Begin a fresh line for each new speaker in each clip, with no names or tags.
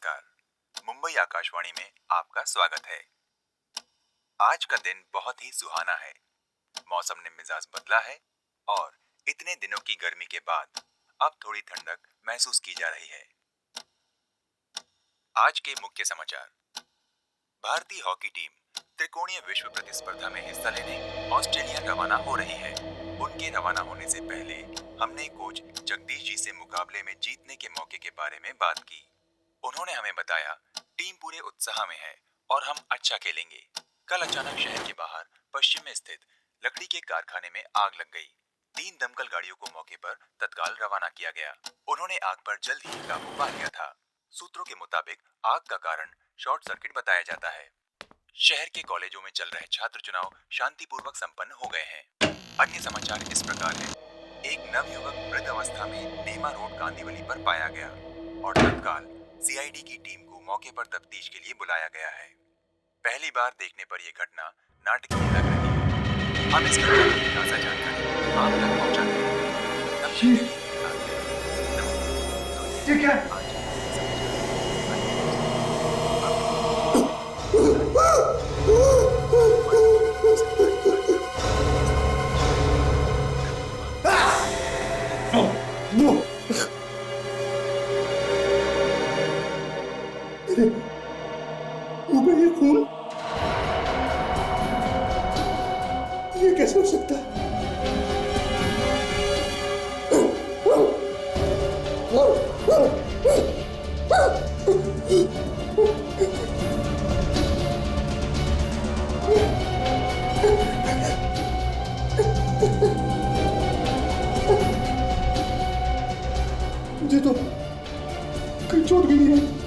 नमस्कार। मुंबई आकाशवाणी में आपका स्वागत है। आज का दिन बहुत ही सुहाना है। मौसम ने मिजाज बदला है और इतने दिनों की गर्मी के बाद अब थोड़ी ठंडक महसूस की जा रही है। आज के मुख्य समाचार। भारतीय हॉकी टीम त्रिकोणीय विश्व प्रतिस्पर्धा में हिस्सा लेने ऑस्ट्रेलिया रवाना हो रही है। उनके रवाना होने से पहले हमने कोच जगदीश जी से मुकाबले में जीतने के मौके के बारे में बात की। उन्होंने हमें बताया टीम पूरे उत्साह में है और हम अच्छा खेलेंगे। कल अचानक शहर के बाहर पश्चिम में स्थित लकड़ी के कारखाने में आग लग गई। 3 दमकल गाड़ियों को मौके पर तत्काल रवाना किया गया। उन्होंने आग पर जल्द ही काबू पा लिया था। सूत्रों के मुताबिक आग का कारण शॉर्ट सर्किट बताया जाता है। शहर के कॉलेजों में चल रहे छात्र चुनाव शांतिपूर्वक संपन्न हो गए हैं। अन्य समाचार इस प्रकार है। एक नवयुवक वृद्ध अवस्था में नेमा रोड कांदिवली पर पाया गया और तत्काल सीआईडी की टीम को मौके पर तफ्तीश के लिए बुलाया गया है। पहली बार देखने पर यह घटना नाटकीय लग रही है। हम इस घटना की ताजा जानकारी आप तक पहुंचाते हैं।
ये क्या? ऊपर ये खून, ये कैसे हो सकता है? मुझे तो कहीं चोट भी नहीं है।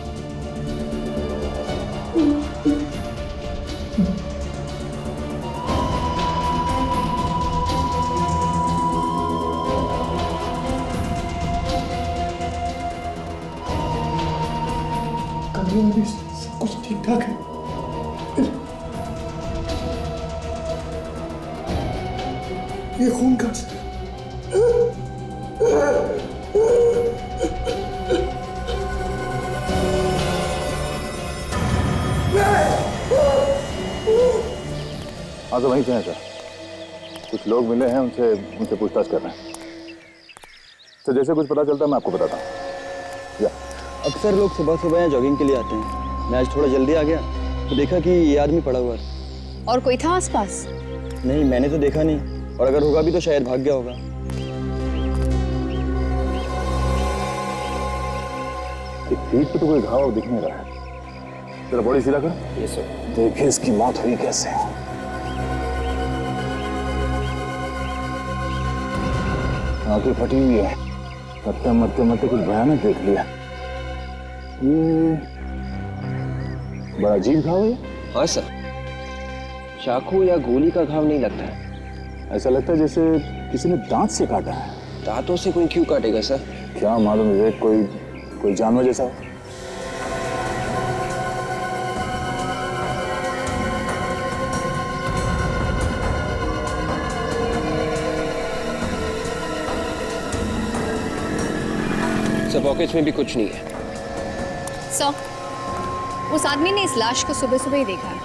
कमरे में भी सब कुछ ठीक ठाक है। ये खून कहाँ से?
हाँ तो वहीं से हैं सर। कुछ लोग मिले हैं, उनसे पूछताछ कर रहे हैं। तो जैसे कुछ पता चलता है मैं आपको बताता हूँ।
अक्सर लोग सुबह सुबह यहाँ जॉगिंग के लिए आते हैं। मैं आज थोड़ा जल्दी आ गया तो देखा कि ये आदमी पड़ा हुआ है।
और कोई था आसपास?
नहीं, मैंने तो देखा नहीं, और अगर होगा भी तो शायद भाग गया होगा।
पीठ पे तो कोई घाव दिख नहीं रहा है। तेरा बॉडी सीधा कर।
ये सर।
देखिए इसकी मौत हुई कैसे। आंखें फटी हुई है। मरते मरते कुछ भयानक देख लिया। ये बड़ा अजीब घाव है।
हाँ सर, चाकू या गोली का घाव नहीं लगता है।
ऐसा लगता है जैसे किसी ने दांत से काटा है।
दांतों से कोई क्यों काटेगा सर?
क्या मालूम, विवेक, कोई जानवर जैसा हो।
सब पॉकेट्स में भी कुछ नहीं है।
उस आदमी ने इस लाश को सुबह सुबह ही देखा है।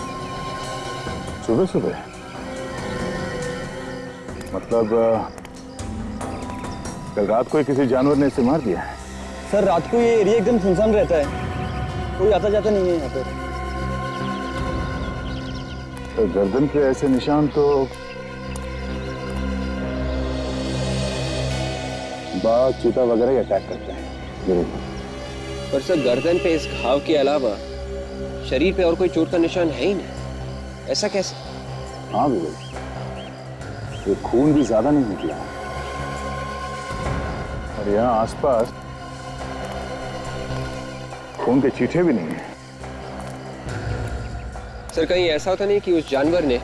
सुबह सुबह? मतलब कल रात को किसी जानवर ने इसे मार दिया है?
सर, रात को ये एरिया एकदम सुनसान रहता है, कोई आता जाता नहीं है यहाँ पे।
तो गर्दन पे ऐसे निशान तो बाघ, चीता वगैरह ही अटैक करते हैं।
पर सर, गर्दन पे इस घाव के अलावा शरीर पे और कोई चोट का निशान है ही नहीं। ऐसा कैसे?
हाँ विवेक, ये खून भी ज्यादा नहीं निकला और यहाँ आसपास खून के छींटे भी नहीं है।
सर, कहीं ऐसा होता नहीं कि उस जानवर ने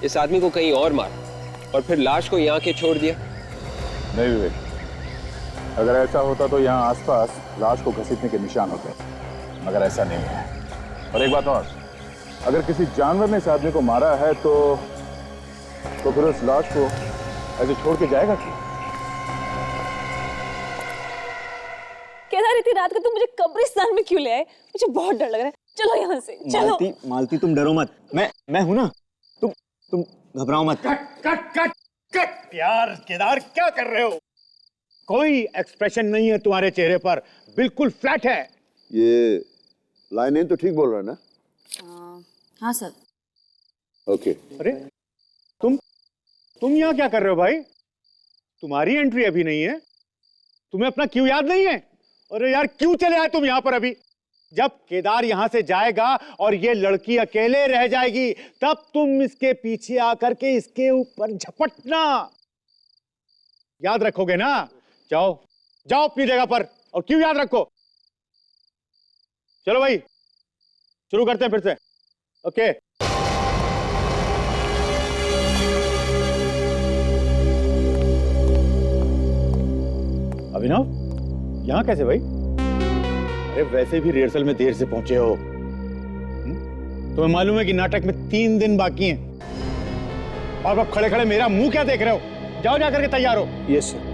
इस आदमी को कहीं और मारा और फिर लाश को यहाँ के छोड़ दिया?
नहीं विवेक, अगर ऐसा होता तो यहाँ आसपास लाश को घसीटने के निशान होते, मगर ऐसा नहीं है। और एक बात और, अगर किसी जानवर ने इस आदमी को मारा है तो फिर उस लाश को ऐसे छोड़ के जाएगा क्यों?
कैसा रहती रात को तुम मुझे कब्रिस्तान में क्यों ले आए? मुझे बहुत डर लग रहा है। चलो यहाँ से, चलो।
मालती तुम डरो मत, मैं हूं ना, तुम घबराओ मत।
कट कट कट कट यार केदार, क्या कर रहे हो? कोई एक्सप्रेशन नहीं है तुम्हारे चेहरे पर, बिल्कुल फ्लैट है।
ये लाइनें तो ठीक बोल रहा है ना?
हाँ सर।
ओके।
अरे तुम यहाँ क्या कर रहे हो भाई? तुम्हारी एंट्री अभी नहीं है, तुम्हें अपना क्यों याद नहीं है? अरे यार क्यों चले आए तुम यहाँ पर अभी? जब केदार यहाँ से जाएगा और ये लड़की अकेले रह जाएगी, तब तुम इसके पीछे आकर के इसके ऊपर झपटना। याद रखोगे ना? जाओ जाओ अपनी जगह पर, और क्यों याद रखो। चलो भाई शुरू करते हैं फिर से। ओके। अभिनव, यहां कैसे भाई? अरे वैसे भी रिहर्सल में देर से पहुंचे हो। तुम्हें मालूम है कि नाटक में 3 दिन बाकी हैं, और अब खड़े खड़े मेरा मुंह क्या देख रहे हो? जाओ जाकर के तैयार हो।
Yes sir.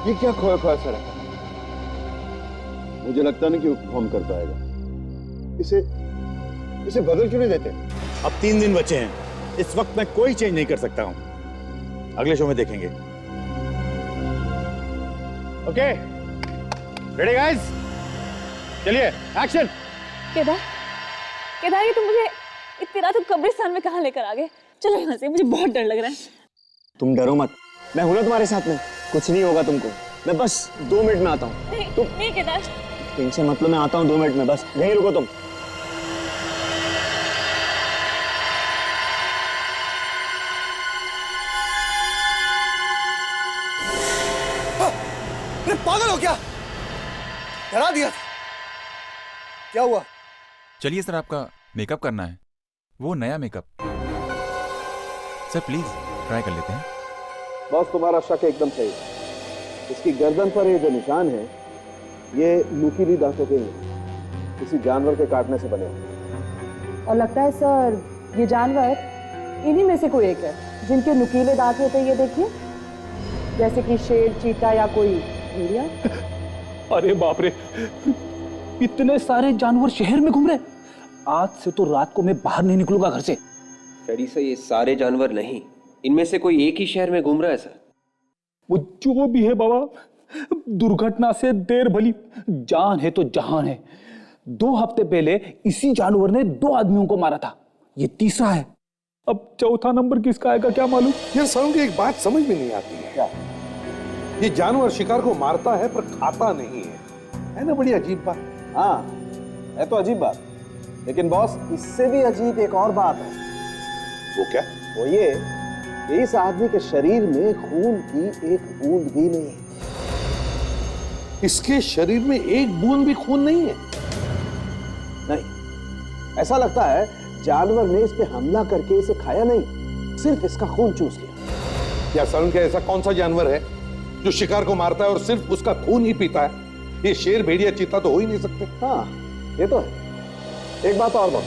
ये क्या खोया खोया सर है? मुझे लगता नहीं कि वो परफॉर्म कर पाएगा। इसे बदल क्यों नहीं देते?
अब 3 दिन बचे हैं, इस वक्त मैं कोई चेंज नहीं कर सकता हूं, अगले शो में देखेंगे। Okay, ready guys? चलिए एक्शन।
केदार ये तुम मुझे इतनी रात को कब्रिस्तान में कहाँ लेकर आ गए? चलो यहाँ से, मुझे बहुत डर लग रहा है।
तुम डरो मत, मैं हूं ना तुम्हारे साथ में, कुछ नहीं होगा तुमको। मैं बस 2 मिनट में आता हूँ।
नहीं केदार,
टेंशन मतलब मैं आता हूँ 2 मिनट में, बस यहीं रुको तुम।
पागल हो क्या? डरा दिया। क्या हुआ?
चलिए सर, आपका मेकअप करना है, वो नया मेकअप। सर प्लीज ट्राई कर लेते हैं।
बॉस तुम्हारा शक एकदम सही। इसकी गर्दन पर ये जो निशान है, ये नुकीली दांतों के हैं, किसी जानवर के काटने से बने हैं।
और लगता है सर ये जानवर इन्हीं में से कोई एक है जिनके नुकीले दांत होते हैं। ये देखिए, जैसे कि शेर, चीता या कोई भेड़िया।
अरे बाप रे, इतने सारे जानवर शहर में घूम रहे। आज से तो रात को मैं बाहर नहीं निकलूंगा घर से।
डैडी सर, ये सारे जानवर नहीं, इनमें से कोई एक ही शहर में घूम रहा है सर।
वो जो भी है बाबा, दुर्घटना से देर भली, जान है तो जहान है। 2 हफ्ते पहले इसी जानवर ने 2 आदमियों को मारा था, ये तीसरा है। अब चौथा नंबर किसका आएगा क्या मालूम।
यार सरों की एक बात समझ में नहीं आती है। क्या? ये जानवर शिकार को मारता है पर खाता नहीं है ना? बड़ी अजीब बात।
हाँ, है तो अजीब बात, लेकिन बॉस इससे भी अजीब एक और बात है।
वो क्या?
वो ये कि इस आदमी के शरीर में खून की एक बूंद भी नहीं है।
इसके शरीर में एक बूंद भी खून नहीं है?
नहीं, ऐसा लगता है जानवर ने इस पे हमला करके इसे खाया नहीं, सिर्फ इसका खून चूस लिया।
यार सरुण, क्या ऐसा कौन सा जानवर है जो शिकार को मारता है और सिर्फ उसका खून ही पीता है? ये शेर, भेड़िया, चीता तो हो ही नहीं सकते।
हाँ, ये तो है। एक बात और बॉस,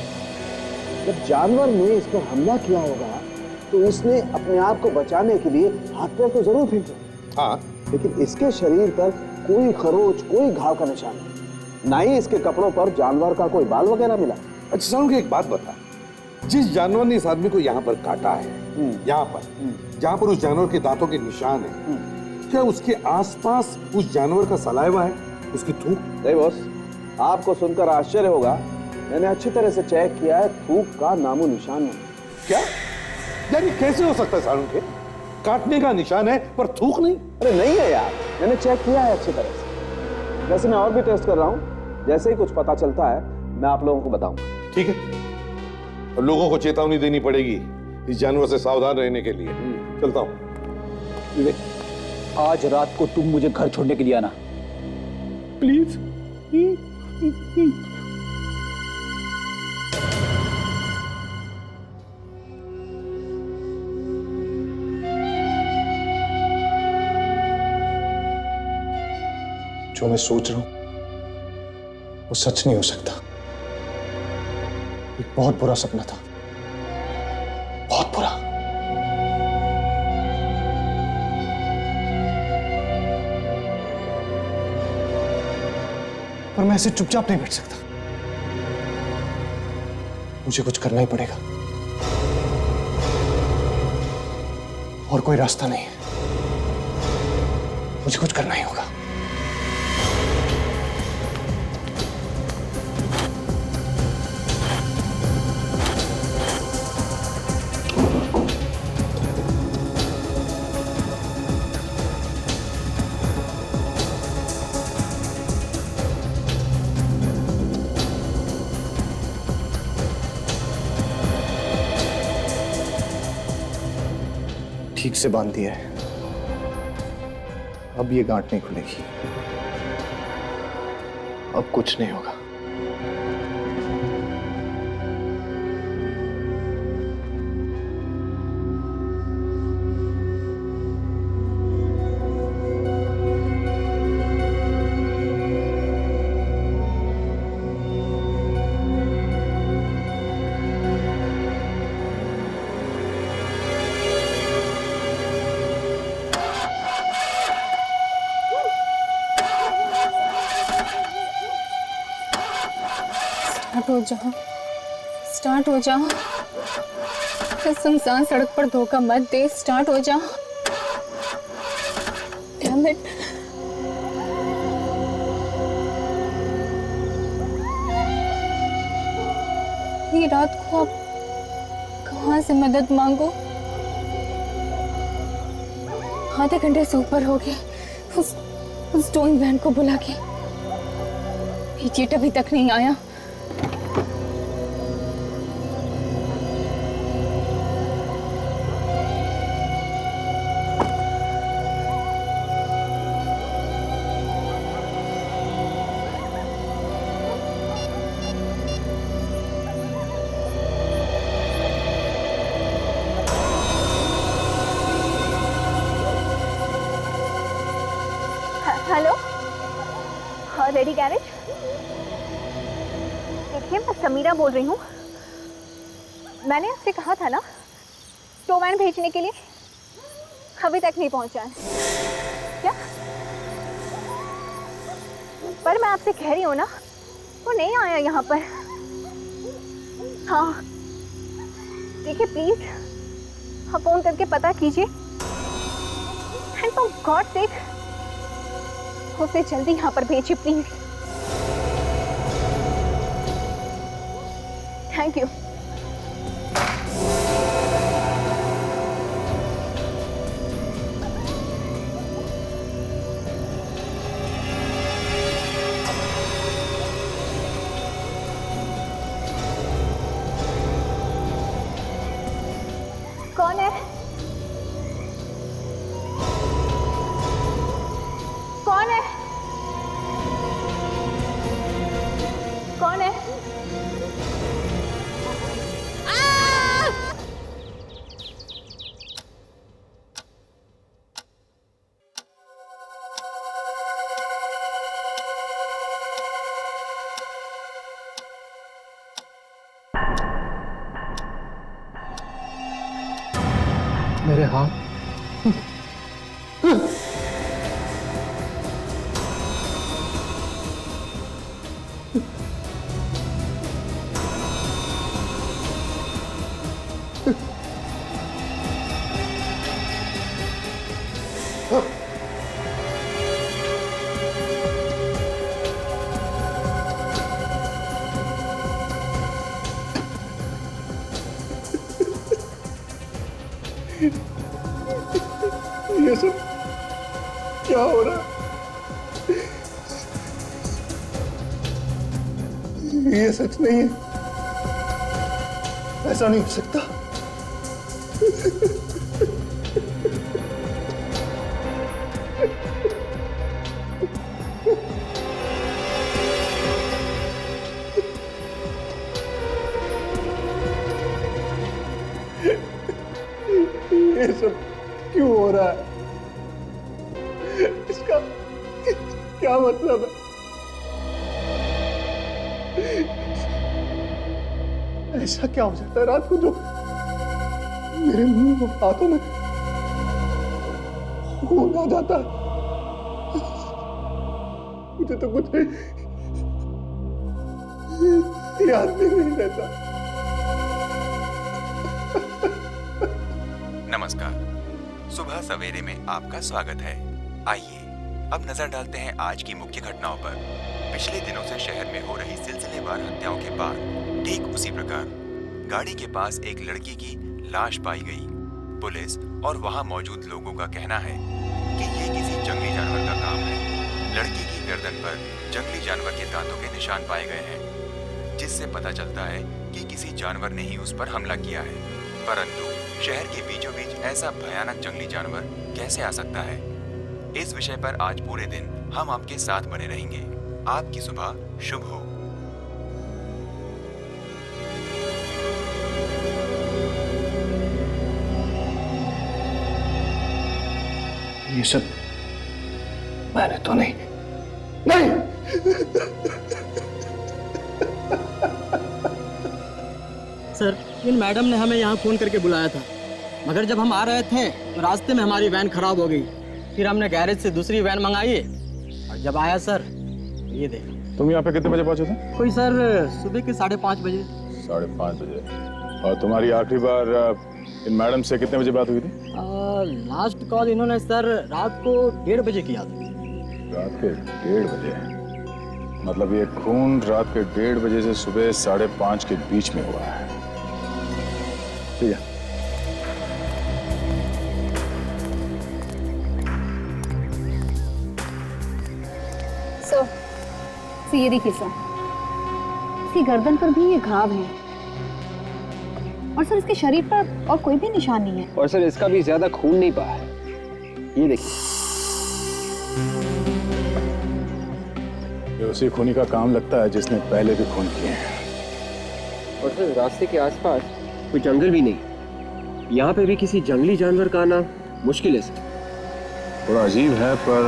जब जानवर ने इस पर हमला किया होगा तो इसने अपने आप को बचाने के लिए हाथ पैर तो जरूर फेंके।
हाँ,
लेकिन इसके शरीर पर कोई खरोच, कोई घाव का निशान नहीं, ना ही इसके कपड़ों पर जानवर का कोई बाल वगैरह मिला।
अच्छा सरुण, एक बात बता, जिस जानवर ने इस आदमी को यहाँ पर काटा है, यहाँ पर जहाँ पर उस जानवर के दांतों के निशान है, क्या उसके आसपास उस जानवर का सलाइवा है, उसकी थूक?
नहीं बॉस, आपको सुनकर आश्चर्य होगा, मैंने अच्छी तरह से चेक किया है, थूक का नामो निशान नहीं।
क्या? यार ये कैसे हो सकता है सारुण के? काटने का निशान है पर थूक नहीं?
अरे नहीं है यार, मैंने चेक किया है अच्छी तरह से। वैसे मैं और भी टेस्ट कर रहा हूँ, जैसे ही कुछ पता चलता है मैं आप लोगों को बताऊंगा।
ठीक है, और लोगों को चेतावनी देनी पड़ेगी इस जानवर से सावधान रहने के लिए। चलता हूँ।
विवेक, आज रात को तुम मुझे घर छोड़ने के लिए आना प्लीज।
जो मैं सोच रहा हूं वो सच नहीं हो सकता। एक बहुत बुरा सपना था, बहुत बुरा।
पर मैं ऐसे चुपचाप नहीं बैठ सकता। मुझे कुछ करना ही पड़ेगा और कोई रास्ता नहीं है। मुझे कुछ करना ही होगा। ठीक से बांध दिया है, अब ये गांठ नहीं खुलेगी। अब कुछ नहीं होगा।
स्टार्ट हो जाओ। इस सुनसान सड़क पर धोखा मत दे। स्टार्ट हो जाओ। Damn it. ये रात को अब कहाँ से मदद मांगो? आधे घंटे से ऊपर हो गए उस टोइंग वैन को बुला के। ये अभी तक नहीं आया।
Hello, ready garage? देखिए, मैं समीरा बोल रही हूँ। मैंने आपसे कहा था ना टो वैन भेजने के लिए, अभी तक नहीं पहुँचा है क्या? पर मैं आपसे कह रही हूँ ना, वो नहीं आया यहाँ पर। हाँ देखिए, प्लीज आप फोन करके पता कीजिए। एंड फॉर गॉड सेक उसे जल्दी यहाँ पर भेजिए प्लीज। Thank you. कौन है? कौन है? कौन है?
मेरे हाथ ये सब क्या हो रहा है? ये सच नहीं है। ऐसा नहीं हो सकता। ये सब क्यों हो रहा है? इसका क्या मतलब है? ऐसा क्या हो जाता है रात को जो मेरे मुंह और हाथों में खून आ जाता है? मुझे तो कुछ याद भी नहीं रहता।
नमस्कार, सुबह सवेरे में आपका स्वागत है। आइए अब नजर डालते हैं आज की मुख्य घटनाओं पर। पिछले दिनों से शहर में हो रही सिलसिलेवार हत्याओं के बाद ठीक उसी प्रकार गाड़ी के पास एक लड़की की लाश पाई गई। पुलिस और वहां मौजूद लोगों का कहना है कि ये किसी जंगली जानवर का काम है। लड़की की गर्दन पर जंगली जानवर के दांतों के निशान पाए गए हैं, जिससे पता चलता है कि किसी जानवर ने ही उस पर हमला किया है। परंतु शहर के बीचों बीच ऐसा भयानक जंगली जानवर कैसे आ सकता है? इस विषय पर आज पूरे दिन हम आपके साथ बने रहेंगे। आपकी सुबह शुभ हो।
ये सब मैंने तो नहीं।
सर, इन मैडम ने हमें यहाँ फोन करके बुलाया था, मगर जब हम आ रहे थे तो रास्ते में हमारी वैन खराब हो गई। फिर हमने गैरेज से दूसरी वैन मंगाई और जब आया सर, ये देखो।
तुम यहाँ पे कितने बजे पहुंचे थे?
कोई सर सुबह के 5:30 बजे।
5:30 बजे। और तुम्हारी आखिरी बार इन मैडम से कितने बजे बात हुई थी?
लास्ट कॉल इन्होंने सर रात को 1:30 बजे किया था।
रात के 1:30 बजे? मतलब ये खून रात के 1:30 बजे से सुबह 5:30 के बीच में हुआ है। ठीक है।
सर, ये देखिए सर, इसकी गर्दन पर भी ये घाव है और सर इसके शरीर पर और कोई भी निशान नहीं है।
और सर इसका भी ज्यादा खून नहीं बहा है। ये देखिए,
ये उसी खूनी का काम लगता है जिसने पहले भी खून किए हैं।
और सर रास्ते के आसपास कोई जंगल भी नहीं। यहाँ पे भी किसी जंगली जानवर का आना मुश्किल है सर।
थोड़ा अजीब है, पर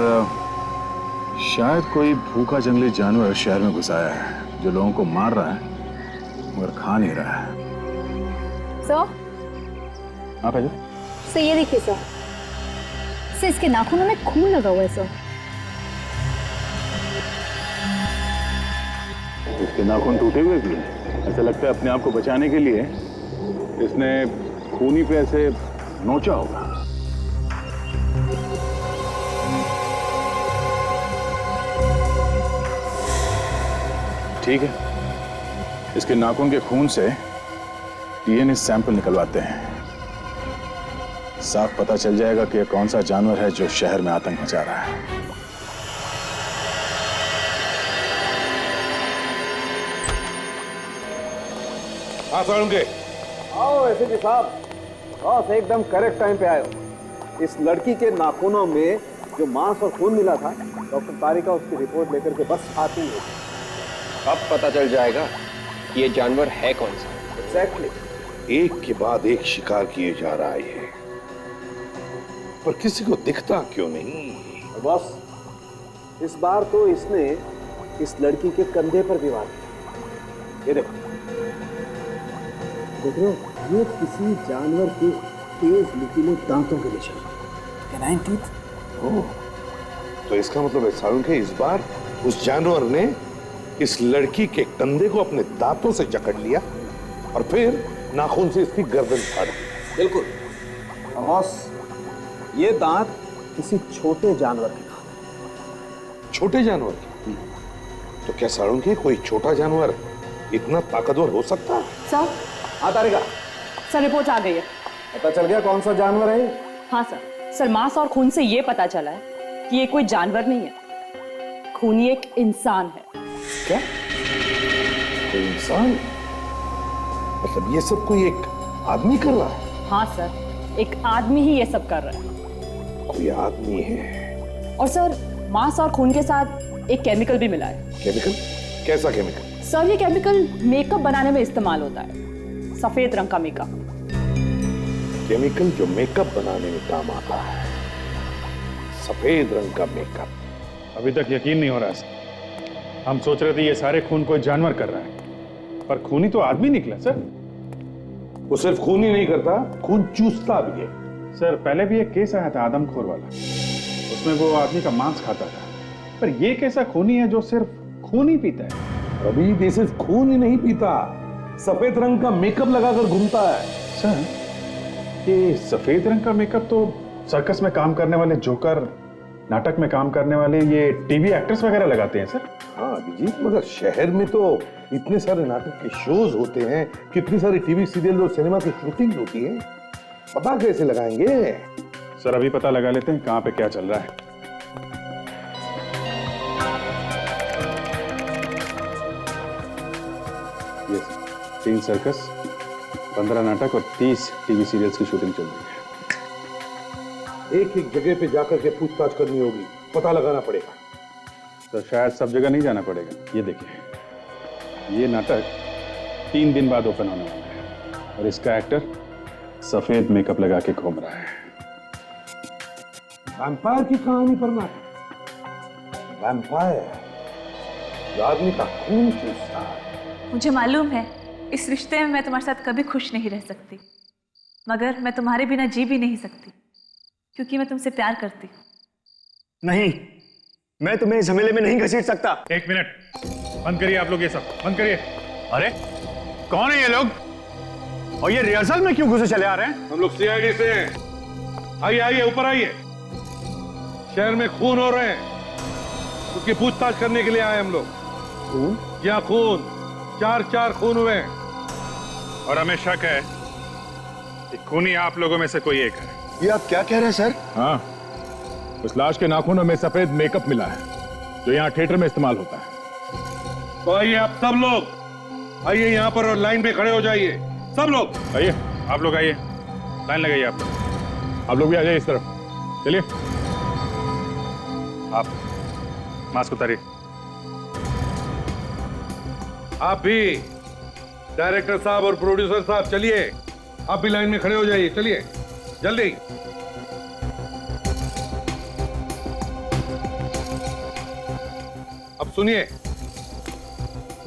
शायद कोई भूखा जंगली जानवर शहर में घुस आया है, जो लोगों को मार रहा है मगर खा नहीं रहा है।
सर,
आप है?
सर ये देखिए सर, इसके नाखूनों में खून लगा हुआ है सर।
इसके नाखून टूटे हुए भी हैं। ऐसा लगता है अपने आप को बचाने के लिए इसने खूनी पे ऐसे नोचा होगा। ठीक है, इसके नाखून के खून से डीएनए सैंपल निकलवाते हैं। साफ पता चल जाएगा कि कौन सा जानवर है जो शहर में आतंक मचा रहा है।
हाँ सारुंगे।
आओ एसपी साहब, बस एकदम करेक्ट टाइम पे आए हो। इस लड़की के नाखूनों में जो मांस और खून मिला था, डॉक्टर तारिका उसकी रिपोर्ट लेकर के बस आती है।
अब पता चल जाएगा कि ये जानवर है कौन सा।
एग्जैक्टली।
एक के बाद एक शिकार किए जा रहा है ये, पर किसी को दिखता क्यों नहीं?
बस इस बार तो इसने इस लड़की के कंधे पर भी वार किया। ये देखो, देख रहे हो, ये किसी जानवर के तेज नुकीले दांतों के निशान। Canine teeth.
ओह, तो इसका मतलब है सारुंगे, इस बार उस जानवर ने इस लड़की के कंधे को अपने दांतों से जकड़ लिया और फिर नाखून से इसकी गर्दन फाड़ दी।
बिल्कुल बॉस, ये दांत किसी छोटे जानवर के दांत हैं।
छोटे जानवर के? तो क्या सारुंगे कोई छोटा जानवर इतना ताकतवर हो सकता है?
सर,
हाँ तारिका,
सर रिपोर्ट आ गई है।
पता चल गया कौन सा जानवर है?
हाँ सर, मांस और खून से ये पता चला है कि ये कोई जानवर नहीं है, खूनी एक इंसान है।
क्या? कोई इंसान? मतलब ये सब कोई एक आदमी कर रहा है?
हाँ सर, एक आदमी ही ये सब कर रहा है।
कोई आदमी है?
और सर मांस और खून के साथ एक केमिकल भी मिला है।
केमिकल? कैसा केमिकल?
सर ये केमिकल मेकअप बनाने में इस्तेमाल होता है, सफेद रंग का मेकअप।
केमिकल जो मेकअप बनाने में काम आता है, सफेद रंग का मेकअप।
अभी तक यकीन नहीं हो रहा सर। हम सोच रहे थे ये सारे खून कोई जानवर कर रहा है, पर खूनी तो आदमी निकला सर।
वो सिर्फ खून ही नहीं करता, खून चूसता भी है।
सर पहले भी एक केस आया था आदमखोर वाला, उसमें वो आदमी का मांस खाता था, पर ये कैसा खूनी है जो सिर्फ खून ही पीता है?
अभी दिस इज खून ही नहीं पीता, सफेद रंग का मेकअप लगाकर घूमता है।
सर ये सफेद रंग का मेकअप तो सर्कस में काम करने वाले जोकर, नाटक में काम करने वाले ये टीवी एक्टर्स वगैरह लगाते हैं सर।
हाँ अभिजीत, मगर शहर में तो इतने सारे नाटक के शोज होते हैं, कितनी सारी टीवी सीरियल और सिनेमा की शूटिंग होती है, पता कैसे लगाएंगे?
सर अभी पता लगा लेते हैं कहाँ पे क्या चल रहा है। ये 3 सर्कस, 15 नाटक और 30 टीवी सीरियल्स की शूटिंग चल रही है।
एक एक जगह पे जाकर के पूछताछ करनी होगी, पता लगाना पड़ेगा।
तो शायद सब जगह नहीं जाना पड़ेगा। ये देखिए, ये नाटक 3 दिन बाद ओपन होने वाला है और इसका एक्टर सफेद मेकअप लगा के घूम रहा है।
वैम्पायर की कहानी पर नाटक। वैम्पायर जो आदमी का खून चूसता है।
मुझे मालूम है इस रिश्ते में मैं तुम्हारे साथ कभी खुश नहीं रह सकती, मगर मैं तुम्हारे बिना जी भी नहीं सकती, क्योंकि मैं तुमसे प्यार करती हूँ।
नहीं, मैं तुम्हें झमेले में नहीं घसीट सकता।
1 मिनट, बंद करिए आप लोग, ये सब बंद करिए।
अरे कौन है ये लोग और ये रिहर्सल में क्यों घुसे चले आ रहे हैं?
हम लोग सीआईडी से हैं। आइए आइए, ऊपर आइए। शहर में खून हो रहे हैं, उसकी पूछताछ करने के लिए आए हम लोग। खून? या खून, 4 खून हुए हैं
और हमें शक है कि खूनी आप लोगों में से कोई एक है।
ये आप क्या कह रहे हैं सर?
हाँ, उस लाश के नाखूनों में सफेद मेकअप मिला है जो यहाँ थिएटर में इस्तेमाल होता है।
तो आइए आप सब लोग, आइए यहाँ पर और लाइन पे खड़े हो जाइए। सब लोग
आइए, आप लोग आइए, लाइन लगाइए। आप लोग भी आ जाइए इस तरफ। चलिए, आप मास्क उतारिए।
आप भी, डायरेक्टर साहब और प्रोड्यूसर साहब, चलिए आप भी लाइन में खड़े हो जाइए। चलिए जल्दी। अब सुनिए,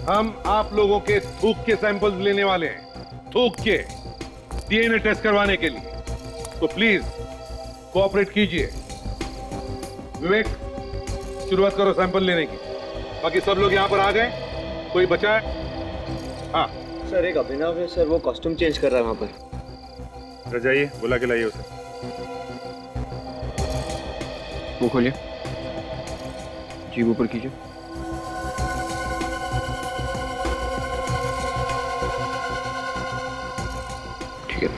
हम आप लोगों के थूक के सैंपल्स लेने वाले हैं, थूक के डीएनए टेस्ट करवाने के लिए। तो प्लीज कोऑपरेट कीजिए। विवेक, शुरुआत करो सैंपल लेने की। बाकी सब लोग यहां पर आ गए? कोई बचा है? हाँ
सर, एक अभिनव है सर, वो कॉस्ट्यूम चेंज कर रहा है वहां पर।
जाइए, बुला के लाइए उसे।
मुंह खोलिए, जीभ ऊपर कीजिए। ठीक है।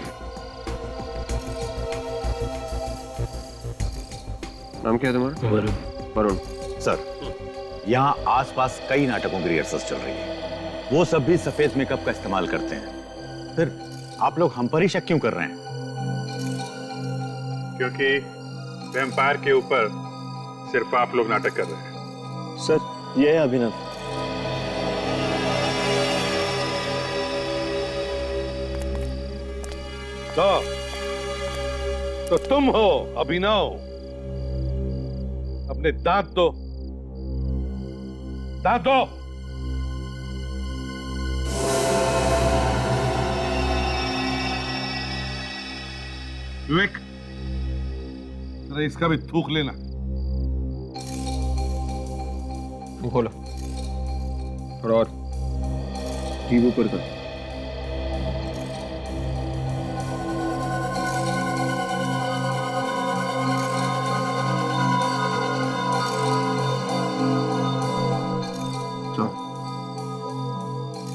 नाम क्या है तुम्हारा? वरुण।
सर, यहाँ आसपास कई नाटकों की रिहर्सल चल रही है, वो सब भी सफेद मेकअप का इस्तेमाल करते हैं। फिर आप लोग हम पर ही शक क्यों कर रहे हैं?
क्योंकि वैम्पायर के ऊपर सिर्फ आप लोग नाटक कर रहे हैं।
सर, ये है अभिनव।
तो तुम हो अभिनव? अपने दांत दो, दांत दो। विवेक, जरा इसका भी थूक लेना।
मुंह खोलो, थोड़ा और, जीभ ऊपर कर।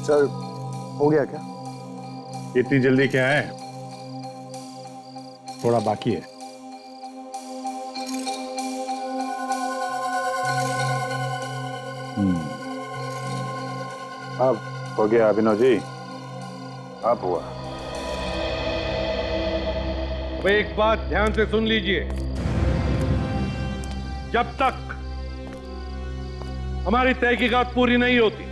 सर, हो गया क्या?
इतनी जल्दी क्या है, थोड़ा बाकी है। अब हो गया अभिनव जी, अब हुआ।
अब एक बात ध्यान से सुन लीजिए, जब तक हमारी तहकीकात पूरी नहीं होती,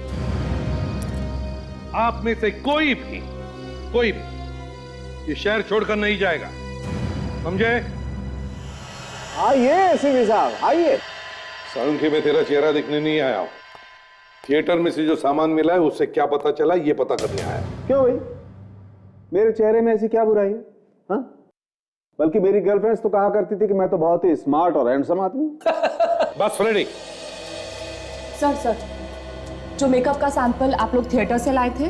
आप में से कोई भी ये शहर छोड़कर नहीं जाएगा, समझे?
आइए एसीपी साहब, आइए।
सारुण के मैं तेरा चेहरा देखने नहीं आया हूं। थिएटर में से जो सामान मिला है उससे क्या पता चला, ये पता करने आया।
क्यों भाई, मेरे चेहरे में ऐसी क्या बुराई है? हाँ, बल्कि मेरी गर्लफ्रेंड्स तो कहा करती थी कि मैं तो बहुत ही स्मार्ट और हैंडसम आदमी हूं।
बस फ्रेडी।
सर, जो मेकअप का सैंपल आप लोग थिएटर से लाए थे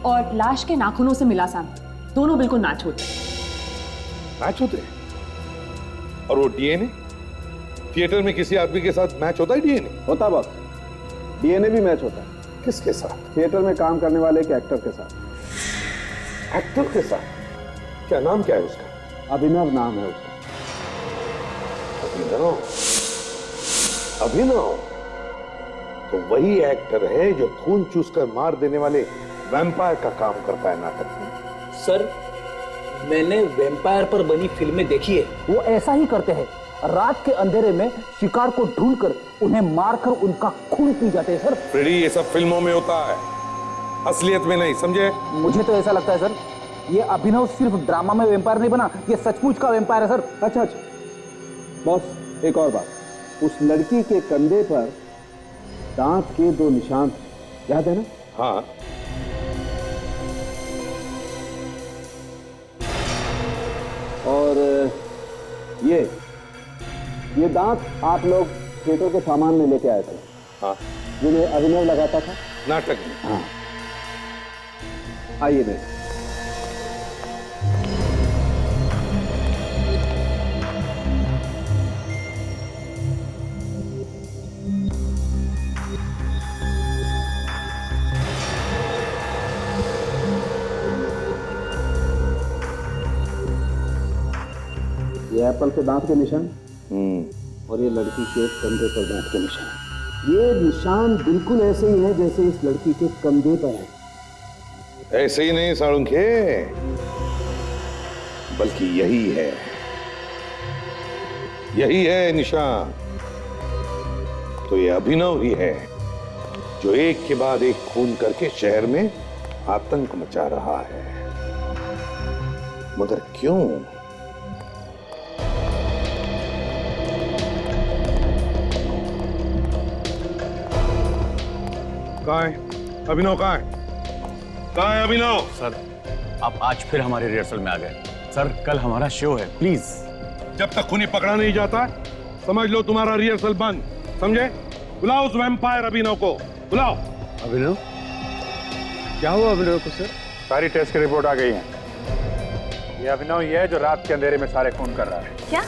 और लाश के नाखूनों से मिला सैंपल, दोनों बिल्कुल मैच होते।
मैच होते? और वो डीएनए? थिएटर में किसी आदमी के साथ मैच होता है डीएनए?
होता बॉस, डीएनए भी मैच होता है।
किसके साथ?
थिएटर में काम करने वाले एक एक्टर के साथ।
एक्टर के साथ? क्या नाम क्या है उसका?
अभिनव नाम है उसका।
अभिनव? अभिनव तो वही एक्टर है जो खून चूसकर मार देने वाले वैम्पायर का काम करता है नाटक में।
सर, मैंने वैम्पायर पर बनी फिल्में देखी है, वो ऐसा ही करते हैं। रात के अंधेरे में शिकार को ढूंढकर उन्हें मारकर उनका खून पी जाते हैं सर।
फ्रेडी, ये सब फिल्मों में होता है, असलियत में नहीं, समझे?
मुझे तो ऐसा लगता है सर, ये अभिनव सिर्फ ड्रामा में वैम्पायर नहीं बना, ये सचमुच का वैम्पायर है सर।
अच्छा बॉस, एक और बात, उस लड़की के कंधे पर दांत के 2 निशान थे, याद है ना?
हाँ।
और ये दांत आप लोग थिएटर के सामान में लेके आए थे।
हाँ।
जिन्हें अभिनव लगाता था
नाटक में।
हाँ। आइए देख। ये एप्पल के दांत के निशान और ये लड़की के कंधे पर दांत के निशान। ये निशान बिल्कुल ऐसे ही है जैसे इस लड़की के कंधे पर है।
ऐसे ही नहीं साळुंखे, बल्कि यही है निशान। तो ये अभिनव ही है जो एक के बाद एक खून करके शहर में आतंक मचा रहा है। मगर क्यों? कहाँ है अभिनव? कहाँ है अभिनव?
सर, आप आज फिर हमारे रिहर्सल में आ गए। सर, कल हमारा शो है, प्लीज।
जब तक खूनी पकड़ा नहीं जाता, समझ लो तुम्हारा रिहर्सल बंद, समझे? बुलाओ उस वैम्पायर अभिनव को, बुलाओ।
अभिनव? क्या हुआ अभिनव को सर?
सारी टेस्ट की रिपोर्ट आ गई है। ये अभिनव ही है जो रात के अंधेरे में सारे खून कर रहा है।
क्या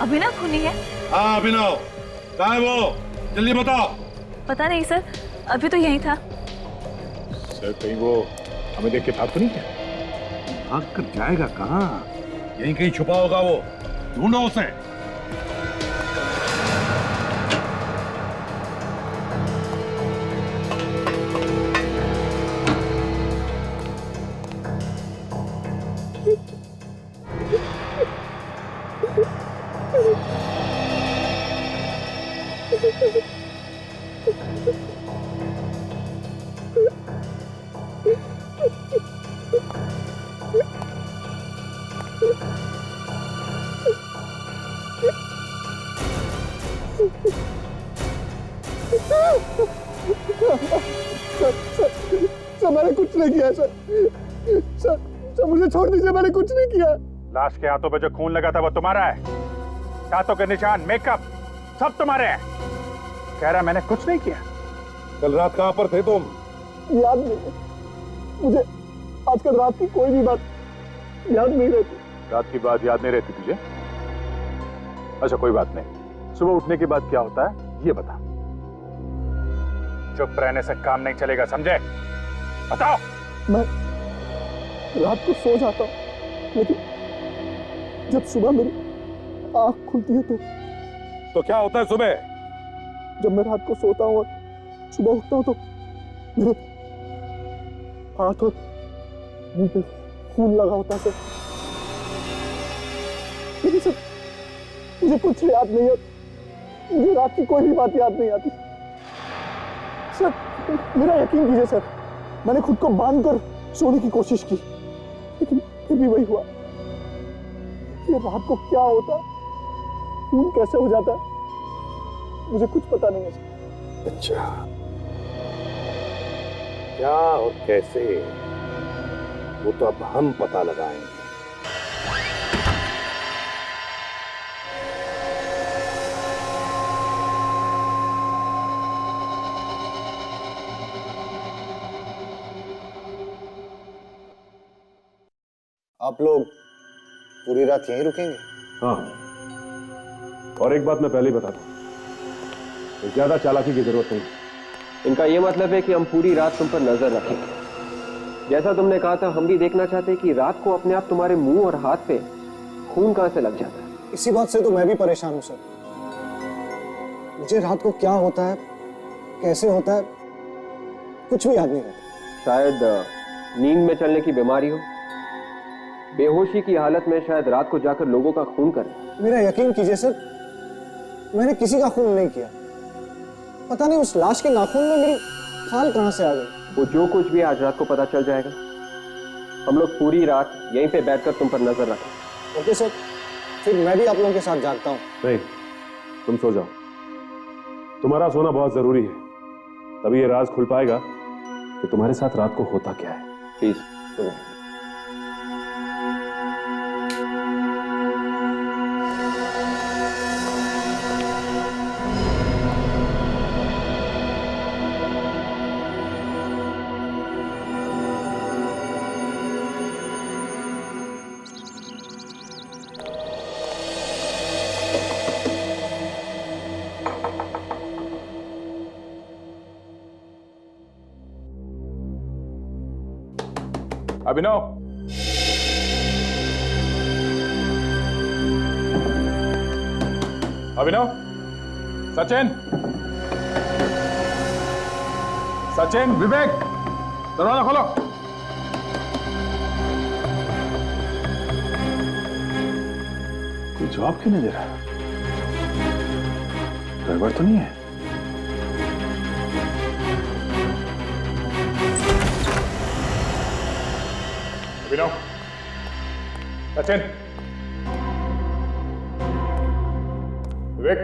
अभिनव खूनी है?
हाँ अभिनव, कहाँ है वो? जल्दी बताओ।
पता नहीं सर, अभी तो यहीं था।
सर, कहीं वो हमें देख के भाग तो नहीं क्या?
भाग कर जाएगा कहाँ? यहीं कहीं छुपा होगा वो, ढूंढो उसे।
सर, मैंने कुछ नहीं किया सर, मुझे छोड़ दीजिए, मैंने कुछ नहीं किया।
लाश के हाथों पे जो खून लगा था वो तुम्हारा है। दांतों के निशान, मेकअप, सब तुम्हारे हैं। कह रहा मैंने कुछ नहीं किया।
कल रात कहाँ पर थे तुम?
याद नहीं, मुझे आजकल रात की कोई भी बात याद नहीं रहती।
रात की बात याद नहीं रहती तुझे? अच्छा कोई बात नहीं, सुबह उठने के बाद क्या होता है ये बता। चुप रहने से काम नहीं चलेगा, समझे? बताओ।
मैं रात को सो जाता हूँ, लेकिन जब सुबह मेरी आंख खुलती है तो
क्या होता है सुबह?
जब मैं रात को सोता हूँ और सुबह उठता हूँ तो मेरे हाथ और मुंह पे खून लगा होता है सर। लेकिन सर, मुझे कुछ याद नहीं है, मुझे रात की कोई भी बात याद नहीं आती। सर, मेरा यकीन कीजिए सर, मैंने खुद को बांध कर सोने की कोशिश की, लेकिन फिर भी वही हुआ। ये रात को क्या होता है, खून कैसे हो जाता है, मुझे कुछ पता नहीं है सर।
अच्छा, क्या और कैसे, वो तो अब हम पता लगाएंगे।
आप लोग पूरी रात यहीं रुकेंगे?
हाँ, और एक बात मैं पहले ही बता दूं, ज्यादा चालाकी की जरूरत नहीं।
इनका ये मतलब है कि हम पूरी रात तुम पर नजर रखेंगे। जैसा तुमने कहा था, हम भी देखना चाहते हैं कि रात को अपने आप तुम्हारे मुंह और हाथ पे खून कहां से लग जाता है।
इसी बात से तो मैं भी परेशान हूं सर। मुझे रात को क्या होता है, कैसे होता है, कुछ भी याद नहीं रहता।
शायद नींद में चलने की बीमारी हो, बेहोशी की हालत में शायद रात को जाकर लोगों का खून करें।
मेरा यकीन कीजिए सर, मैंने किसी का खून नहीं किया। पता नहीं उस लाश के नाखून में मेरी खाल कहां से आ गई।
वो जो कुछ भी आज रात को पता चल जाएगा। हम लोग पूरी रात यहीं पे बैठकर तुम पर नजर रखें।
ओके सर, फिर मैं भी आप लोगों के साथ जागता हूँ।
नहीं, तुम सो जाओ। तुम्हारा सोना बहुत जरूरी है, तभी ये राज खुल पाएगा कि तुम्हारे साथ रात को होता क्या है।
प्लीज
सुनो। अभिनव, अभिनव, सचिन, सचिन, विवेक, दरवाजा खोलो। कोई जवाब क्यों नहीं दे रहा? गड़बड़ तो नहीं है? अभिनव, सचिन, विवेक,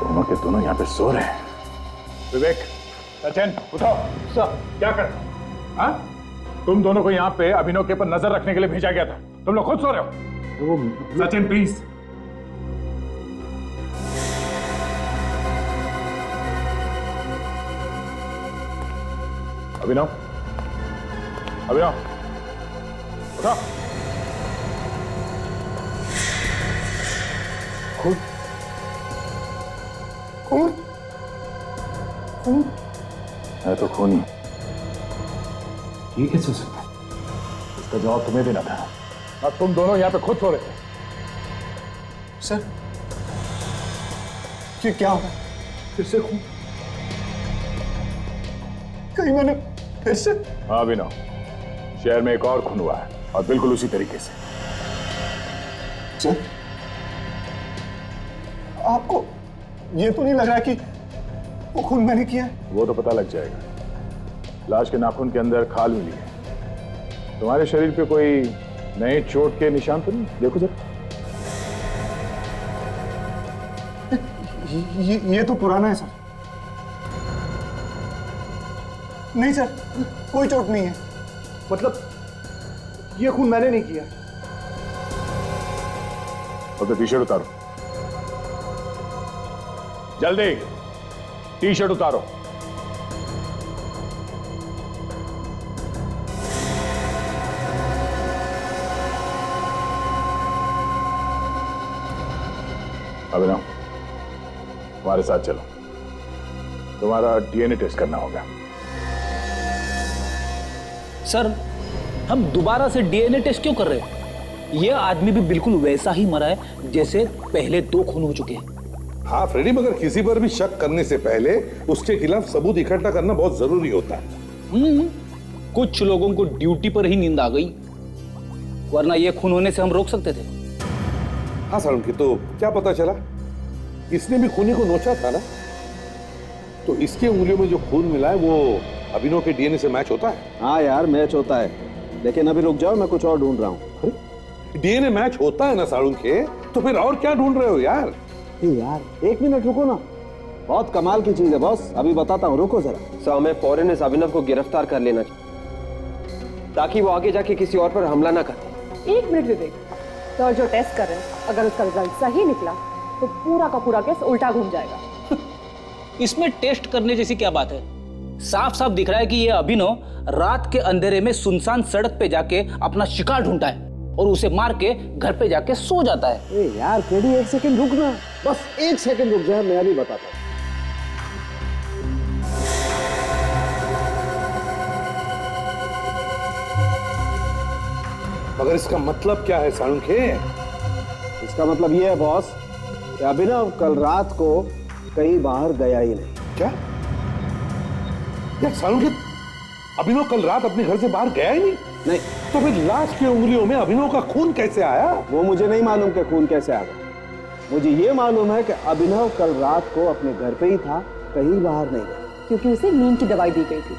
दोनों के दोनों यहां पे सो रहे हैं। विवेक, सचिन, उठो। सर, क्या कर? हाँ? तुम दोनों को यहाँ पे अभिनव के पर नजर रखने के लिए भेजा गया था। तुम लोग खुद सो रहे हो। सचिन प्लीज। अभिनव, अभिनव, उठो। खून, खून, खून है तो खून ही। ये कैसे हो सकता है? इसका जवाब तुम्हें देना था। और तुम दोनों यहाँ पे खुद सो रहे थे।
सर, ये क्या हो रहा है? फिर से खून? कहीं मैंने फिर से?
हाँ अभिनव, शहर में एक और खून हुआ है और बिल्कुल उसी तरीके से।
सर, आपको ये तो नहीं लग रहा कि वो खून मैंने किया है?
वो तो पता लग जाएगा। लाश के नाखून के अंदर खाल मिली है। तुम्हारे शरीर पे कोई नए चोट के निशान तो नहीं? देखो जरा।
ये तो पुराना है सर। नहीं सर, कोई चोट नहीं है। मतलब ये खून मैंने नहीं किया।
अब तो टी शर्ट उतारो, जल्दी टी शर्ट उतारो। अभिनव, हमारे साथ चलो, तुम्हारा डीएनए टेस्ट करना होगा।
सर, हम दोबारा से डीएनए टेस्ट क्यों कर रहे हैं? यह आदमी भी बिल्कुल वैसा ही मरा है जैसे पहले 2 खून हो चुके हैं।
हाँ फ्रेडी, मगर किसी पर भी शक करने से पहले उसके खिलाफ सबूत इकट्ठा करना बहुत जरूरी होता है।
कुछ लोगों को ड्यूटी पर ही नींद आ गई, वरना ये खून होने से हम रोक सकते थे।
हाँ सारुण की तो क्या पता चला? इसने भी खूनी को नोचा था ना, तो इसके उंगलियों में जो खून मिला है वो अभिनव के डीएनए से मैच होता है।
हाँ यार, मैच होता है, लेकिन अभी रुक जाओ, मैं कुछ और ढूंढ रहा हूँ।
डीएनए मैच होता है ना सारुण के, तो फिर और क्या ढूंढ रहे हो यार?
यार 1 मिनट रुको ना, बहुत कमाल की चीज है बॉस, अभी बताता हूँ, रुको जरा।
सर हमें फौरन इस अभिनव को गिरफ्तार कर लेना चाहिए ताकि वो आगे जाके किसी और पर हमला ना करे।
एक मिनट विवेक, सर जो टेस्ट कर रहे हैं अगर उसका रिजल्ट सही निकला तो पूरा का पूरा केस उल्टा घूम जाएगा।
इसमें टेस्ट करने जैसी क्या बात है? साफ साफ दिख रहा है कि ये अभिनव रात के अंधेरे में सुनसान सड़क पे जाके अपना शिकार ढूंढता है और उसे मार के घर पे जाके सो जाता है।
ए यार केडी, एक सेकंड रुक ना, बस एक सेकंड रुक जाए, मैं अभी बताता हूँ।
मगर इसका मतलब क्या है साळुंखे?
इसका मतलब ये है बॉस कि अभिनव कल रात को कहीं बाहर गया ही नहीं।
क्या यार साळुंखे, अभिनव कल रात अपने घर से बाहर गया ही नहीं?
नहीं।
तो फिर लाश की उंगलियों में अभिनव का खून कैसे आया?
वो मुझे नहीं मालूम कि खून कैसे आ गया। मुझे ये मालूम है कि अभिनव कल रात को अपने घर पे ही था, कहीं बाहर नहीं गया।
क्योंकि उसे नींद की दवाई दी गई थी,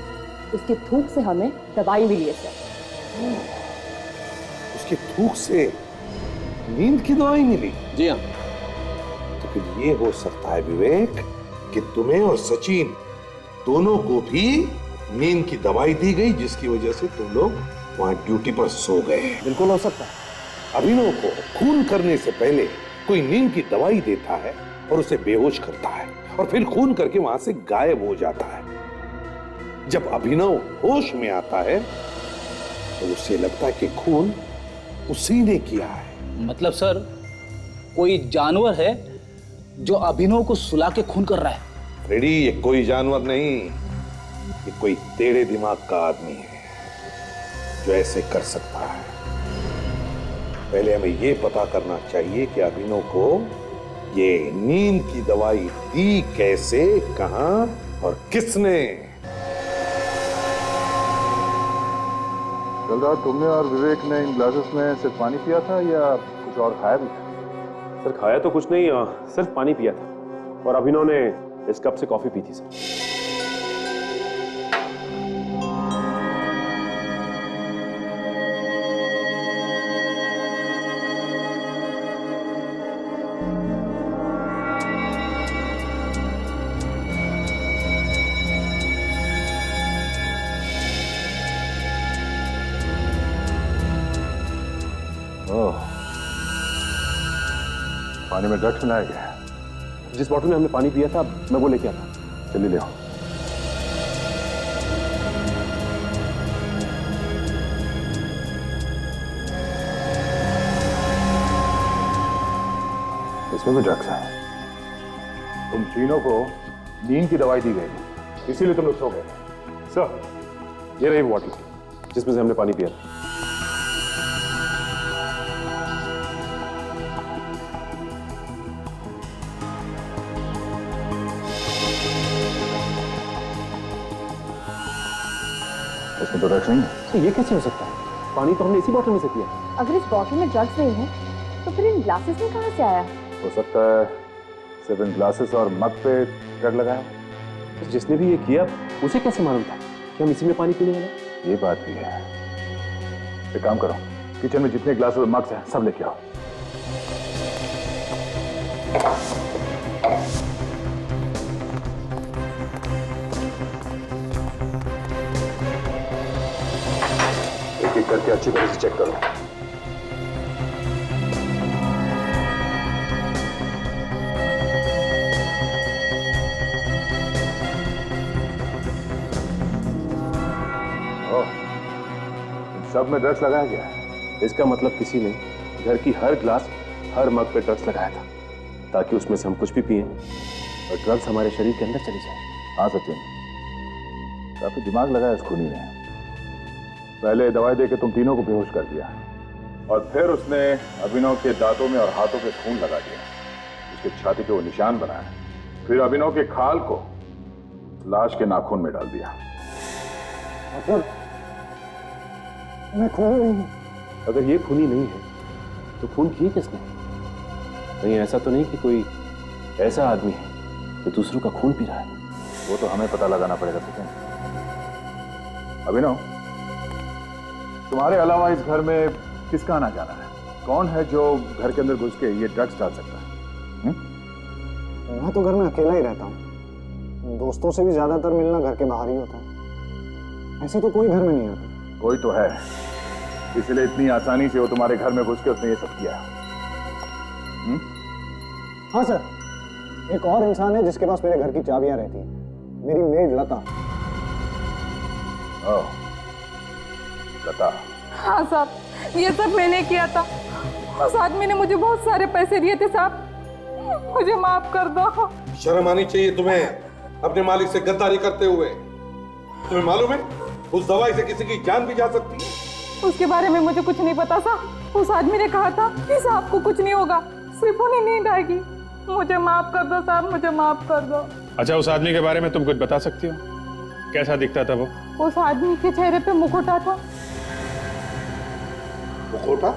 उसके थूक से हमें दवाई मिली है सर।
उसके थूक से नींद की दवाई मिली?
जी हाँ।
तो फिर ये हो सकता है विवेक कि तुम्हें और सचिन दोनों को भी नींद की दवाई दी गई, जिसकी वजह से तुम लोग वहां ड्यूटी पर सो गए।
बिल्कुल हो सकता है।
अभिनव को खून करने से पहले कोई नींद की दवाई देता है और उसे बेहोश करता है और फिर खून करके वहां से गायब हो जाता है। जब अभिनव होश में आता है तो उसे लगता है कि खून उसी ने किया है।
मतलब सर कोई जानवर है जो अभिनव को सुला के खून कर रहा है?
फ्रेडी, ये कोई जानवर नहीं, ये कोई टेढ़े दिमाग का आदमी है जो ऐसे कर सकता है। पहले हमें ये पता करना चाहिए कि अभिनव को ये नींद की दवाई दी कैसे, कहां और किसने।
जल्दार, तुमने और विवेक ने इन ग्लासेस में सिर्फ पानी पिया था या कुछ और खाया भी था?
सर खाया तो कुछ नहीं, सिर्फ पानी पिया था और अभिनव ने इस कप से कॉफी पी थी सर।
पानी में ड्रग्स मिलाया गया है।
जिस बॉटल में हमने पानी पिया था मैं वो लेके आता।
चलिए ले आओ। इसमें भी ड्रग्स है। तुम तीनों को नींद की दवाई दी गई थी, इसीलिए तुम लोग सो गए।
सर ये रही बॉटल जिसमें से हमने पानी पिया था।
इसमें तो ड्रग्स नहीं है।
तो ये कैसे हो सकता है? पानी तो हमने इसी बॉटल में से पिया।
अगर इस बॉटल में ड्रग्स नहीं है तो फिर इन ग्लासेस में कहाँ से आया?
हो सकता है सिर्फ इन ग्लासेस और मग पे ड्रग लगाया।
तो जिसने भी ये किया उसे कैसे मालूम था कि हम इसी में पानी पीने वाले?
ये बात भी है। एक काम करो, किचन में जितने ग्लासेस और मग्स हैं सब लेके आओ। एक एक करके अच्छी तरह से चेक करो। सब में ड्रग्स लगाया गया है।
इसका मतलब किसी ने घर की हर ग्लास हर मग पे ड्रग्स लगाया था ताकि उसमें से हम कुछ भी पिए और ड्रग्स हमारे शरीर के अंदर चली जाए।
हाँ सचिन, काफी दिमाग लगाया इस खूनी ने। पहले दवाई देके तुम तीनों को बेहोश कर दिया और फिर उसने अभिनव के दांतों में और हाथों पे खून लगा दिया, उसके छाती पे वो निशान बनाया, फिर अभिनव के खाल को लाश के नाखून में डाल दिया।
मतलब मैं खूनी नहीं हूं।
अगर ये खूनी नहीं है तो खून किए किसने? कहीं ऐसा तो नहीं कि कोई ऐसा आदमी है जो दूसरों का खून पी रहा है?
वो तो हमें पता लगाना पड़ेगा सचिन। अभिनव, तुम्हारे अलावा इस घर में किसका आना जाना है? कौन है जो घर के अंदर घुस के ये ड्रग्स डाल सकता है?
मैं तो घर में अकेला ही रहता हूँ। दोस्तों से भी ज्यादातर मिलना घर के बाहर ही होता है। ऐसे तो कोई घर में नहीं आता।
कोई तो है, इसलिए इतनी आसानी से वो तुम्हारे घर में घुस के उसने ये सब किया।
हाँ सर, एक और इंसान है जिसके पास मेरे घर की चाबियां रहती हैं, मेरी मेड लता।
ओह, लता।
हाँ साहब, ये सब मैंने किया था। उस आदमी ने मुझे बहुत सारे पैसे दिए थे साहब, मुझे माफ कर दो।
शर्म आनी चाहिए तुम्हें अपने मालिक से गद्दारी करते हुए। तुम्हें मालूम है उस दवाई से किसी की जान भी जा सकती है।
उसके बारे में मुझे कुछ नहीं पता साहब। उस आदमी ने कहा था कि साहब को कुछ नहीं होगा, सिर्फ उन्हें नींद आएगी। मुझे माफ कर दो साहब, मुझे माफ कर दो।
अच्छा, उस आदमी के बारे में तुम कुछ बता सकती हो? कैसा दिखता था वो?
उस आदमी के चेहरे पे मुखौटा था।
मुखौटा?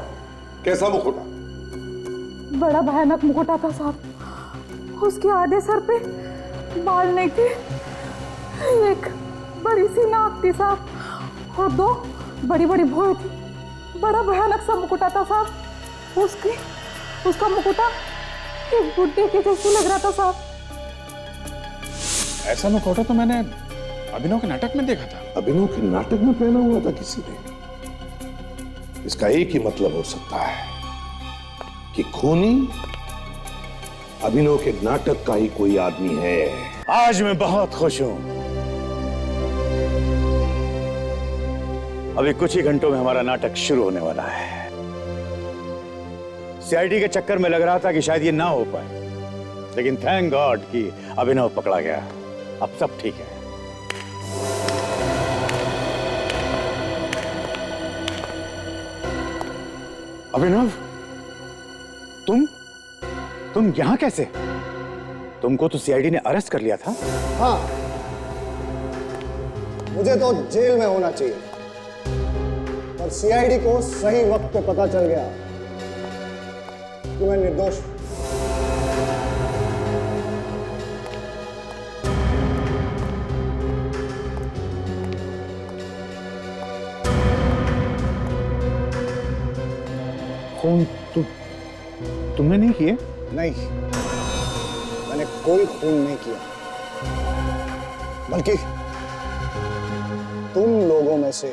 कैसा मुखौटा?
बड़ा भयानक मुखौटा था साहब। उसके आधे सर पे बाल नहीं थे, एक बड़ी सी नाक थी साहब, और 2 बड़ी बड़ी भौहें थी। बड़ा भयानक सा मुखौटा था साहब। उसका मुखौटा एक बुड्ढे के जैसे लग रहा था साहब।
ऐसा मुखौटा तो मैंने अभिनव के नाटक में देखा था।
अभिनव के नाटक में पहना हुआ था किसी ने? इसका एक ही मतलब हो सकता है कि खूनी अभिनव के नाटक का ही कोई आदमी है।
आज मैं बहुत खुश हूं। अभी कुछ ही घंटों में हमारा नाटक शुरू होने वाला है। सीआईडी के चक्कर में लग रहा था कि शायद ये ना हो पाए, लेकिन थैंक गॉड कि अभिनव पकड़ा गया। अब सब ठीक है। अभिनव, तुम यहां कैसे? तुमको तो सीआईडी ने अरेस्ट कर लिया था।
हाँ, मुझे तो जेल में होना चाहिए, पर सीआईडी को सही वक्त पे पता चल गया कि मैं निर्दोष हूं।
खून तुमने नहीं किए?
नहीं, मैंने कोई खून नहीं किया, बल्कि तुम लोगों में से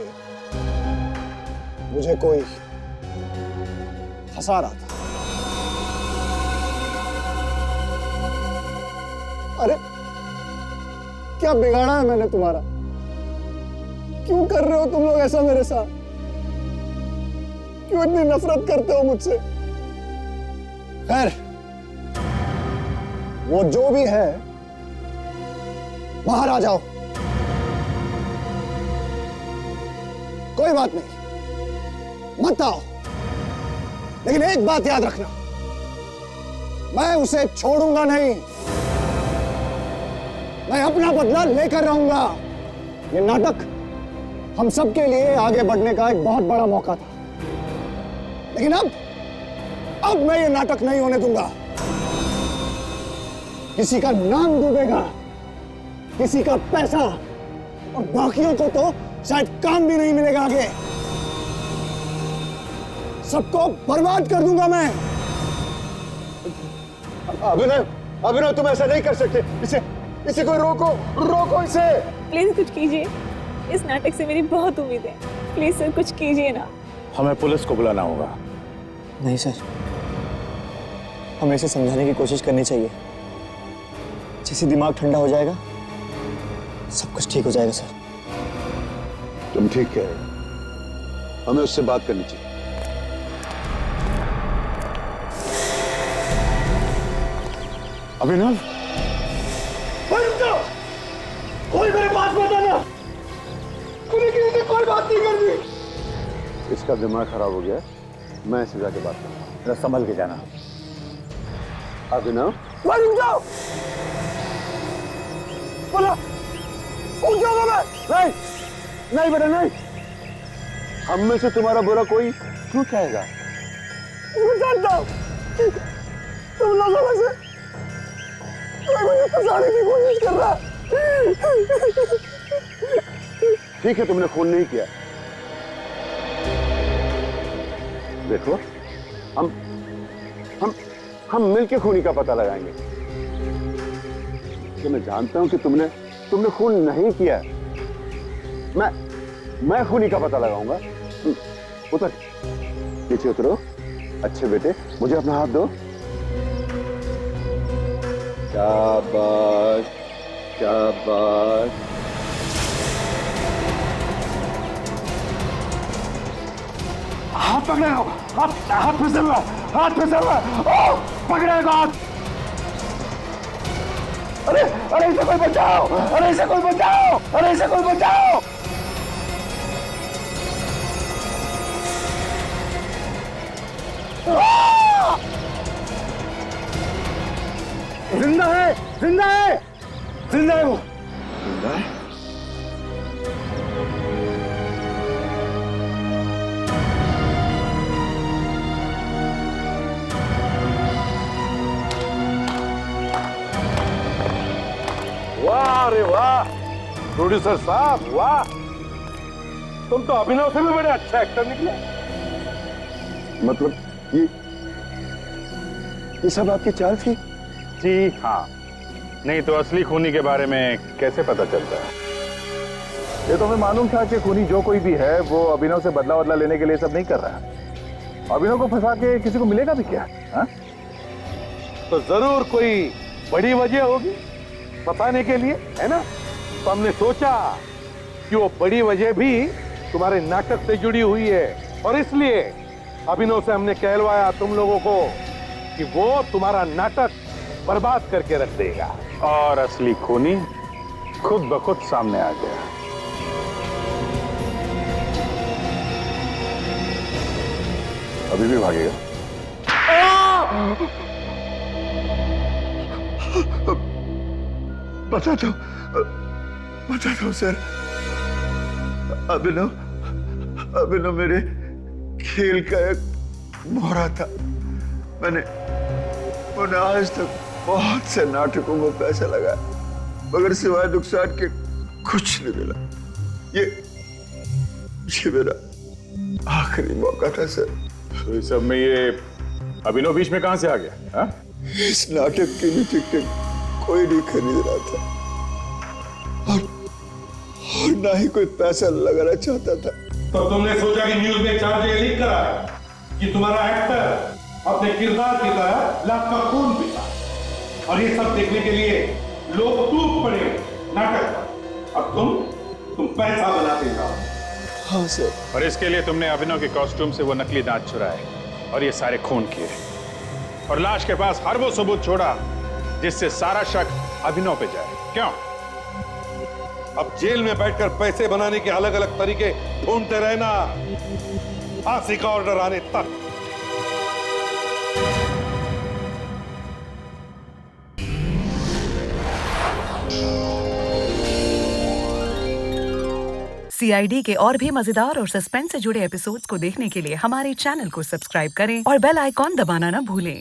मुझे कोई फंसा रहा था। अरे क्या बिगाड़ा है मैंने तुम्हारा? क्यों कर रहे हो तुम लोग ऐसा मेरे साथ? क्यों इतनी नफरत करते हो मुझसे? खैर, वो जो भी है, बाहर आ जाओ। कोई बात नहीं, मत आओ, लेकिन एक बात याद रखना, मैं उसे छोड़ूंगा नहीं। मैं अपना बदला लेकर रहूंगा। ये नाटक हम सबके लिए आगे बढ़ने का एक बहुत बड़ा मौका था, लेकिन अब मैं ये नाटक नहीं होने दूंगा। किसी का नाम डूबेगा, किसी का पैसा, और बाकियों को तो शायद काम भी नहीं मिलेगा आगे। सबको बर्बाद कर दूंगा मैं।
अभिनव, तुम ऐसा नहीं कर सकते। इसे कोई रोको इसे।
प्लीज कुछ कीजिए, इस नाटक से मेरी बहुत उम्मीद है। प्लीज सर कुछ कीजिए ना।
हमें पुलिस को बुलाना होगा।
नहीं सर, हमें इसे समझाने की कोशिश करनी चाहिए। जैसे दिमाग ठंडा हो जाएगा, सब कुछ ठीक हो जाएगा सर।
तुम ठीक कह रहे हो, हमें उससे बात करनी चाहिए।
अभिनव,
कोई मेरे पास मत आना। कोई किसी से कोई बात नहीं करनी।
इसका दिमाग खराब हो गया, मैं इससे जाके बात करूंगा।
संभल के जाना।
अभिनव,
रुक जाओ। बोला, उठ जाऊंगा मैं।
नहीं बेटा नहीं। हम में से तुम्हारा बुरा कोई क्यों चाहेगा?
मैं जानता हूं तुम लोगों में से कोई मुझे फंसाने की कोशिश कर रहा।
ठीक है, तुमने खून नहीं किया। देखो, हम मिलके खूनी का पता लगाएंगे। कि मैं जानता हूं कि तुमने खून नहीं किया। मैं खूनी का पता लगाऊंगा। उतर, नीचे उतरो। अच्छे बेटे, मुझे अपना हाथ दो। शाबाश, शाबाश।
हाथ पकड़ेगा, हाथ फिसल रहा, हाथ फिसल रहा। पकड़ेगा हाथ। अरे अरे इसे कोई बचाओ, अरे इसे कोई बचाओ, अरे इसे कोई बचाओ। जिंदा है, जिंदा है, जिंदा है वो।
जिंदा है?
वाह रे वाह, प्रोड्यूसर साहब वाह, तुम तो अभिनव से भी बड़े अच्छा एक्टर निकले।
मतलब ये सब आपकी चाल थी?
जी हाँ, नहीं तो असली खूनी के बारे में कैसे पता चलता है?
ये तो हमें मालूम था कि खूनी जो कोई भी है वो अभिनव से बदला लेने के लिए सब नहीं कर रहा है। अभिनव को फंसा के किसी को मिलेगा भी क्या? हा?
तो जरूर कोई बड़ी वजह होगी बताने के लिए, है ना? तो हमने सोचा कि वो बड़ी वजह भी तुम्हारे नाटक से जुड़ी हुई है, और इसलिए अभिनव से हमने कहलवाया तुम लोगों को कि वो तुम्हारा नाटक बर्बाद करके रख देगा।
और असली खूनी खुद ब खुद सामने आ गया।
अभी भी भागेगा?
बता दो सर। अभिनव मेरे खेल का एक मोहरा था। मैंने आज तक बहुत से नाटकों में पैसा लगाया, मगर सिवाय नुकसान के कुछ नहीं मिला। ये मेरा आखिरी मौका था सर।
तो इस सब में ये अभिनव बीच में कहां से आ गया? हा?
इस नाटक के लिए टिकट कोई नहीं खरीद रहा था, और ना ही कोई पैसा लगाना चाहता था।
तो तुमने सोचा कि न्यूज में चार्ज लीक करा है कि तुम्हारा एक्टर अपने किरदार की तरह लाख का खून पीता, और ये सब देखने के लिए लोग टूट पड़े नाटक पर। अब तुम पैसा बनाते जाओ।
हाँ सर।
और इसके लिए तुमने अभिनव के कॉस्ट्यूम से वो नकली दांत चुराए और ये सारे खून किए, और लाश के पास हर वो सबूत छोड़ा जिससे सारा शक अभिनव पे जाए। क्यों?
अब जेल में बैठकर पैसे बनाने के अलग अलग तरीके ढूंढते रहना, फांसी का ऑर्डर आने तक।
CID के और भी मजेदार और सस्पेंस से जुड़े एपिसोड्स को देखने के लिए हमारे चैनल को सब्सक्राइब करें और बेल आइकॉन दबाना ना भूलें।